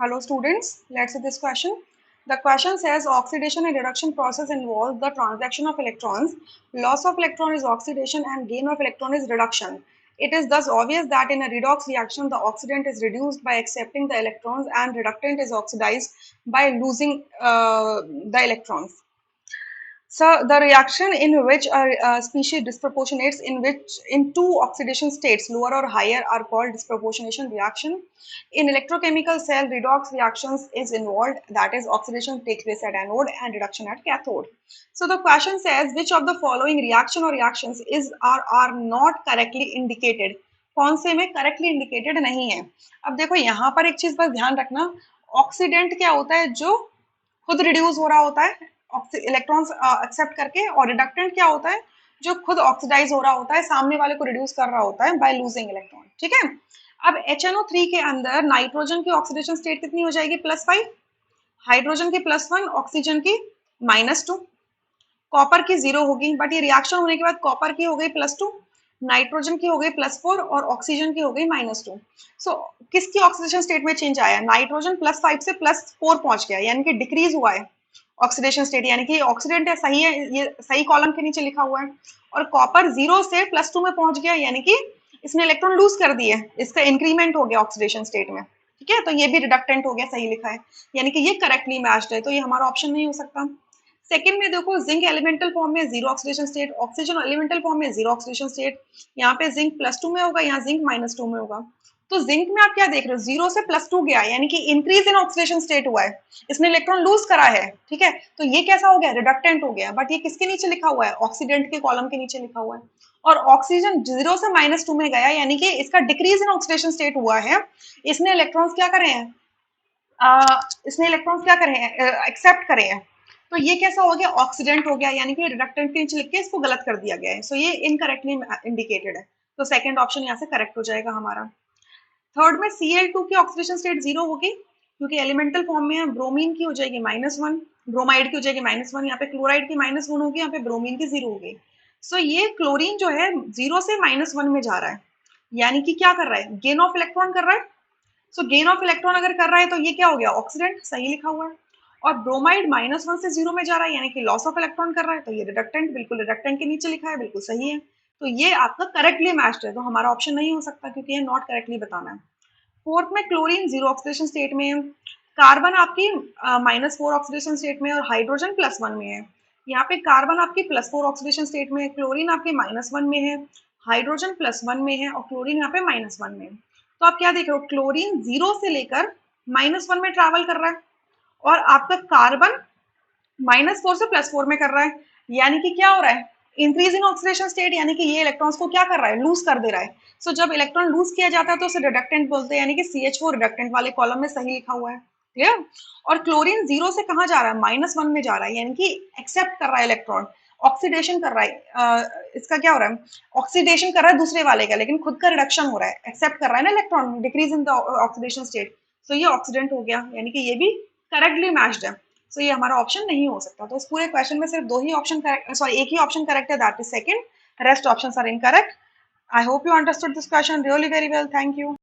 Hello students, let's see this question. The question says oxidation and reduction process involves the transaction of electrons. Loss of electron is oxidation and gain of electron is reduction. It is thus obvious that in a redox reaction, the oxidant is reduced by accepting the electrons and reductant is oxidized by losing the electrons. So the reaction in which a species disproportionates in two oxidation states, lower or higher, are called disproportionation reaction. In electrochemical cell redox reactions is involved, that is oxidation takes place at anode and reduction at cathode. So the question says which of the following reaction or reactions are not correctly indicated. कौन से में correctly indicated नहीं है. अब देखो यहाँ पर एक चीज बस ध्यान रखना, ऑक्सीडेंट क्या होता है, जो खुद रिड्यूस हो रहा होता है इलेक्ट्रॉन्स एक्सेप्ट करके, और रिडक्टेंट क्या होता है, जो खुद ऑक्सीडाइज हो रहा होता है, सामने वाले को रिड्यूस कर रहा होता है बाय लूजिंग इलेक्ट्रॉन. ठीक है. अब HNO3 के अंदर नाइट्रोजन की ऑक्सीडेशन स्टेट कितनी हो जाएगी, +5, हाइड्रोजन की +1, ऑक्सीजन की -2, कॉपर की 0 होगी. बट ये रिएक्शन होने के बाद कॉपर की हो गई +2, नाइट्रोजन की हो गई +4 और ऑक्सीजन की हो गई -2. सो किसकी ऑक्सीडेशन स्टेट में चेंज आया, नाइट्रोजन +5 से +4 पहुंच गया, यानी कि डिक्रीज हुआ है ऑक्सीडेशन स्टेट, यानी कि ऑक्सीडेंट है, सही है, ये सही कॉलम के नीचे लिखा हुआ है. और कॉपर 0 से +2 में पहुंच गया, यानी कि इसने इलेक्ट्रॉन लूज कर दिए, इसका इंक्रीमेंट हो गया ऑक्सीडेशन स्टेट में. ठीक है, तो ये भी रिडक्टेंट हो गया, सही लिखा है, यानी कि ये करेक्टली मैच्ड है, तो ये हमारा ऑप्शन नहीं हो सकता. सेकंड में देखो, जिंक एलिमेंटल फॉर्म में 0 oxidation state, oxygen elemental form में 0 ऑक्सीडेशन स्टेट. यहाँ पे जिंक +2 में होगा, यहाँ जिंक -2 में होगा. तो जिंक में आप क्या देख रहे हो, 0 से +2 गया, यानी कि इंक्रीज इन ऑक्सीडेशन स्टेट हुआ है, इसने इलेक्ट्रॉन लूज करा है. ठीक है, तो ये कैसा हो गया, रिडक्टेंट हो गया. बट ये किसके नीचे लिखा हुआ है, ऑक्सीडेंट के कॉलम के नीचे लिखा हुआ है. और ऑक्सीजन 0 से -2 में गया, यानी कि इसका डिक्रीज इन ऑक्सीडेशन स्टेट हुआ है, इसने इलेक्ट्रॉन्स क्या करे हैं, इसने इलेक्ट्रॉन्स क्या करे हैं, एक्सेप्ट करे हैं. तो ये कैसा हो गया, ऑक्सीडेंट हो गया, यानी कि रिडक्टेंट के नीचे लिख के इसको गलत कर दिया गया है. सो ये इनकरेक्टली इंडिकेटेड है, तो सेकंड ऑप्शन यहाँ से करेक्ट हो जाएगा हमारा. थर्ड में Cl2 की ऑक्सीडेशन स्टेट 0 होगी, क्योंकि एलिमेंटल फॉर्म में है. ब्रोमीन की हो जाएगी -1, ब्रोमाइड की हो जाएगी -1, यहाँ पे क्लोराइड की -1 होगी, यहाँ पे ब्रोमीन की 0 होगी. सो ये क्लोरीन जो है 0 से -1 में जा रहा है, यानी कि क्या कर रहा है, गेन ऑफ इलेक्ट्रॉन कर रहा है. सो गेन ऑफ इलेक्ट्रॉन अगर कर रहा है तो ये क्या हो गया, ऑक्सीडेंट, सही लिखा हुआ है. और ब्रोमाइड -1 से 0 में जा रहा है, यानी कि लॉस ऑफ इलेक्ट्रॉन कर रहा है, तो ये रिडक्टेंट, बिल्कुल रिडक्टेंट के नीचे लिखा है, बिल्कुल सही है. तो ये आपका करेक्टली मैच्ड है, तो हमारा ऑप्शन नहीं हो सकता, क्योंकि ये नॉट करेक्टली बताना है. फोर्थ में क्लोरीन 0 ऑक्सीडेशन स्टेट में है, कार्बन आपकी -4 ऑक्सीडेशन स्टेट में और हाइड्रोजन +1 में है. यहाँ पे कार्बन आपकी +4 ऑक्सीडेशन स्टेट में है, क्लोरीन आपके -1 में है, हाइड्रोजन +1 में है और क्लोरीन यहाँ पे -1 में है. तो आप क्या देख रहे हो, क्लोरीन 0 से लेकर -1 में ट्रैवल कर रहा है, और आपका कार्बन -4 से +4 में कर रहा है, यानी कि क्या हो रहा है, इंक्रीज इन ऑक्सीडेशन स्टेट, यानी कि ये इलेक्ट्रॉन्स को क्या कर रहा है, लूज कर दे रहा है. सो जब इलेक्ट्रॉन लूज किया जाता है तो उसे रिडक्टेंट बोलते हैं, यानी कि CH4 रिडक्टेंट वाले कॉलम में सही लिखा हुआ है. क्लियर. और क्लोरीन 0 से कहाँ जा रहा है, -1 में जा रहा है, यानी कि एक्सेप्ट कर रहा है इलेक्ट्रॉन, ऑक्सीडेशन कर रहा है. इसका क्या हो रहा है, ऑक्सीडेशन कर रहा है दूसरे वाले का, लेकिन खुद का रिडक्शन हो रहा है, एक्सेप्ट कर रहा है ना electron, decrease in the oxidation state. So ये ऑक्सीडेंट हो गया, यानी कि ये भी करेक्टली मैच्ड है. सो ये हमारा ऑप्शन नहीं हो सकता. तो इस पूरे क्वेश्चन में सिर्फ दो ही ऑप्शन करेक्ट, सॉरी एक ही ऑप्शन करेक्ट है, that is second. Rest options are incorrect. I hope you understood this question really very well. Thank you.